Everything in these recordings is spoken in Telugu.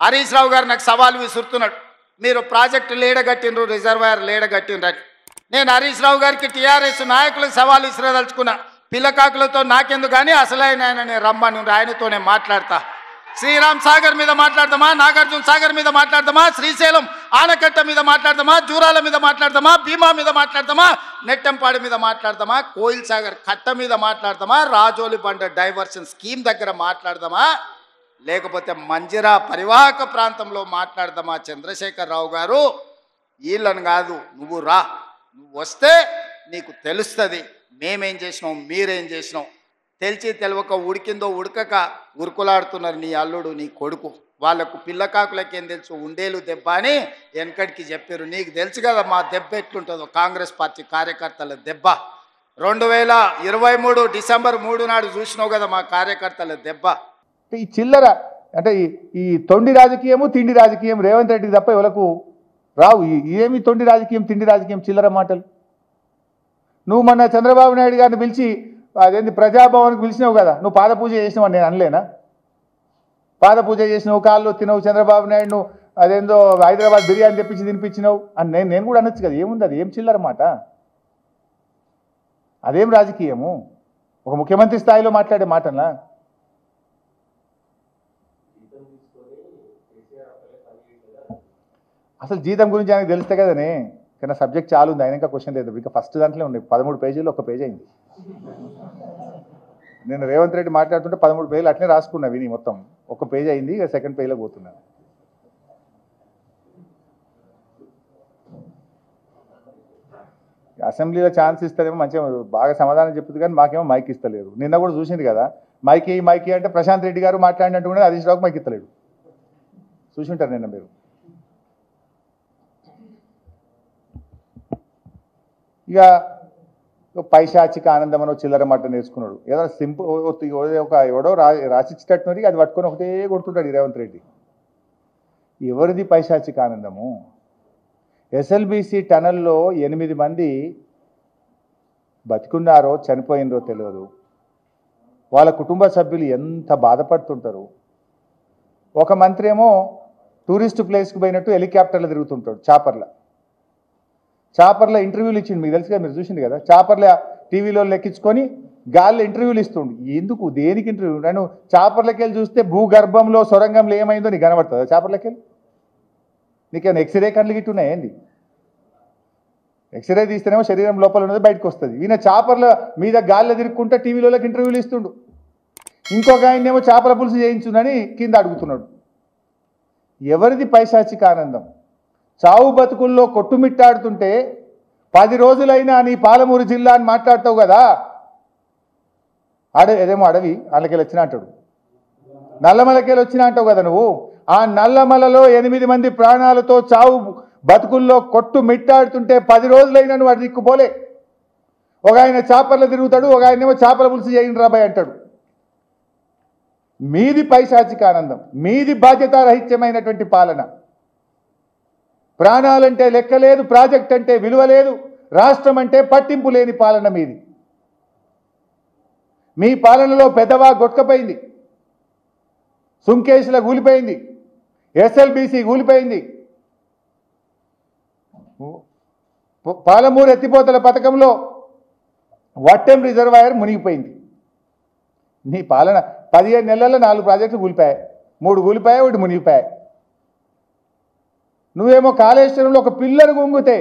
హరీష్ రావు గారు నాకు సవాల్ విసురుతున్నాడు, మీరు ప్రాజెక్టు లేడగట్టిండ్రు, రిజర్వాయర్ లేడగట్టిండ్రని. నేను హరీష్ రావు గారికి టీఆర్ఎస్ నాయకులకు సవాల్ విసిరదలుచుకున్నా. పిల్లకాకులతో నాకెందుకు కానీ అసలైన ఆయన రమ్మని ఆయనతోనే మాట్లాడతా. శ్రీరామ్ సాగర్ మీద మాట్లాడదామా, నాగార్జున సాగర్ మీద మాట్లాడదామా, శ్రీశైలం ఆనకట్ట మీద మాట్లాడదామా, జూరాల మీద మాట్లాడదామా, భీమా మీద మాట్లాడదామా, నెట్టంపాడు మీద మాట్లాడదామా, కోయిల్ సాగర్ కట్ట మీద మాట్లాడదామా, రాజోలి బండ డైవర్షన్ స్కీమ్ దగ్గర మాట్లాడదామా, లేకపోతే మంజిరా పరివాహక ప్రాంతంలో మాట్లాడదామా? చంద్రశేఖరరావు గారు, వీళ్ళని కాదు, నువ్వు రా, నువ్వు వస్తే నీకు తెలుస్తుంది మేమేం చేసినాం, మీరేం చేసినాం. తెలిసి తెలవక ఉడికిందో ఉడకక ఉరుకులాడుతున్నారు నీ అల్లుడు నీ కొడుకు. వాళ్ళకు పిల్లకాకులకేం తెలుసు, ఉండేలు దెబ్బ అని వెనకడికి చెప్పారు. నీకు తెలుసు కదా మా దెబ్బ ఎట్లుంటుందో, కాంగ్రెస్ పార్టీ కార్యకర్తల దెబ్బ. 2023 డిసెంబర్ 3 నాడు చూసినావు కదా మా కార్యకర్తల దెబ్బ. ఈ చిల్లర అంటే ఈ తొండి రాజకీయము తిండి రాజకీయం రేవంత్ రెడ్డికి తప్ప ఎవరికి రావు. ఏమి తొండి రాజకీయం తిండి రాజకీయం చిల్లర మాటలు. నువ్వు మొన్న చంద్రబాబు నాయుడు గారిని పిలిచి అదేంటి ప్రజాభవన్కి పిలిచినావు కదా, నువ్వు పాదపూజ చేసినావు అని నేను అనలేనా? పాదపూజ చేసినావు, కాళ్ళు తినవు, చంద్రబాబు నాయుడు అదేందో హైదరాబాద్ బిర్యానీ తెప్పించి తినిపించినావు అని నేను కూడా అనొచ్చు కదా. ఏముంది, అది ఏం చిల్లర మాట, అదేం రాజకీయము? ఒక ముఖ్యమంత్రి స్థాయిలో మాట్లాడే మాటలా? అసలు జీతం గురించి ఆయనకు తెలిస్తే కదనే, కానీ సబ్జెక్ట్ చాలా ఉంది, ఆయన ఇంకా క్వశ్చన్ లేదు. ఇంకా ఫస్ట్ దాంట్లో ఉన్నాయి 13 పేజీలు, ఒక పేజ్ అయింది. నేను రేవంత్ రెడ్డి మాట్లాడుతుంటే 13 పేజీలు అట్లనే రాసుకున్నా విని, మొత్తం ఒక పేజ్ అయింది, ఇక సెకండ్ పేజ్లో పోతున్నాను. అసెంబ్లీలో ఛాన్స్ ఇస్తారేమో మంచిగా బాగా సమాధానం చెప్తుంది, కానీ మాకేమో మైక్ ఇస్తలేరు. నిన్న కూడా చూసింది కదా, మైకి అంటే ప్రశాంత్ రెడ్డి గారు మాట్లాడినట్టు కూడా హరీష్ రావుకి మైక్ ఇస్తలేడు. చూసింటారు నిన్న మీరు. ఇక పైశాచిక ఆనందం అని చిల్లర మాట నేర్చుకున్నాడు. ఏదైనా సింపుల్ ఎవడో రాసిచ్చేటట్టున్నది అది పట్టుకొని ఒకటే కొడుతుంటాడు ఈ రేవంత్ రెడ్డి. ఎవరిది పైశాచిక ఆనందము? ఎస్ఎల్బీసీ టనల్లో 8 మంది బతికున్నారో చనిపోయినరో తెలియదు. వాళ్ళ కుటుంబ సభ్యులు ఎంత బాధపడుతుంటారు. ఒక మంత్రి ఏమో టూరిస్ట్ ప్లేస్కి పోయినట్టు హెలికాప్టర్లో తిరుగుతుంటాడు, చాపర్లో ఇంటర్వ్యూలు ఇచ్చిండు. మీకు తెలుసు కదా, మీరు చూసింది కదా, చాపర్ల టీవీలో లెక్కించుకొని గాల్లో ఇంటర్వ్యూలు ఇస్తుండు. ఎందుకు, దేనికి ఇంటర్వ్యూ? నేను చాపర్లకి వెళ్ళి చూస్తే భూగర్భంలో సొరంగంలో ఏమైందో నీకు కనబడుతుంది. చాపర్లకి వెళ్ళి నీకేమైనా ఎక్స్రే కళ్ళు గిట్టున్నాయి ఏంది? ఎక్స్రే తీస్తేనేమో శరీరం లోపల ఉన్నది బయటకు వస్తుంది. ఈయన చాపర్ల మీద గాల్లో తిరుక్కుంటే టీవీలోకి ఇంటర్వ్యూలు ఇస్తుండు. ఇంకొక ఆయనేమో చేపల పులుసు చేయించునని కింద అడుగుతున్నాడు. ఎవరిది పైశాచిక ఆనందం? చావు బతుకుల్లో కొట్టుమిట్టాడుతుంటే 10 రోజులైనా నీ పాలమూరు జిల్లా అని మాట్లాడతావు కదా. ఏదేమో అడవి వాళ్ళకెళ్ళి వచ్చినా అంటాడు, నల్లమలకెళ్ళి వచ్చినా అంటావు కదా నువ్వు. ఆ నల్లమలలో 8 మంది ప్రాణాలతో చావు బతుకుల్లో కొట్టుమిట్టాడుతుంటే 10 రోజులైనా నువ్వు అటు దిక్కుపోలే. ఒక ఆయన చేపల్లో తిరుగుతాడు, ఒక ఆయనేమో చేపల పులుసు చేయండి రాబాయ్ అంటాడు. మీది పైశాచిక ఆనందం, మీది బాధ్యతారహిత్యమైనటువంటి పాలన. ప్రాణాలంటే లెక్కలేదు, ప్రాజెక్ట్ అంటే విలువ లేదు, రాష్ట్రం అంటే పట్టింపు లేని పాలన మీది. మీ పాలనలో పెద్దవా గొట్టకపోయింది, సుంకేశ్ల కూలిపోయింది, ఎస్ఎల్బీసీ కూలిపోయింది, పాలమూరు ఎత్తిపోతల పథకంలో వట్టెం రిజర్వాయర్ మునిగిపోయింది. నీ పాలన 15 నెలల్లో 4 ప్రాజెక్టులు కూలిపోయాయి, 3 కూలిపోయాయి, 1 మునిగిపోయాయి. నువ్వేమో కాళేశ్వరంలో ఒక పిల్లలు గుంగితే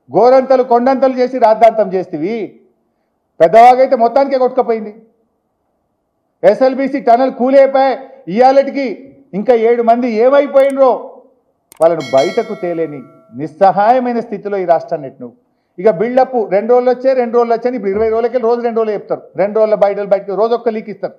గోరంతలు కొండంతలు చేసి రాద్ధాంతం చేస్తేవి. పెద్దవాగైతే మొత్తానికే కొట్టుకపోయింది. SLBC tunnel కూలైపోయాయి. ఇవాళకి ఇంకా 7 మంది ఏమైపోయినరో వాళ్ళను బయటకు తేలేని నిస్సహాయమైన స్థితిలో ఈ రాష్ట్రాన్ని నువ్వు. ఇక బిల్డప్ 2 రోజులు వచ్చాయి, 2 రోజులు వచ్చాయి. ఇప్పుడు 20 రోజులకి రోజు 2 రోజులు చెప్తారు. 2 రోజుల బయటకు రోజు ఒక్క లీక్ ఇస్తారు.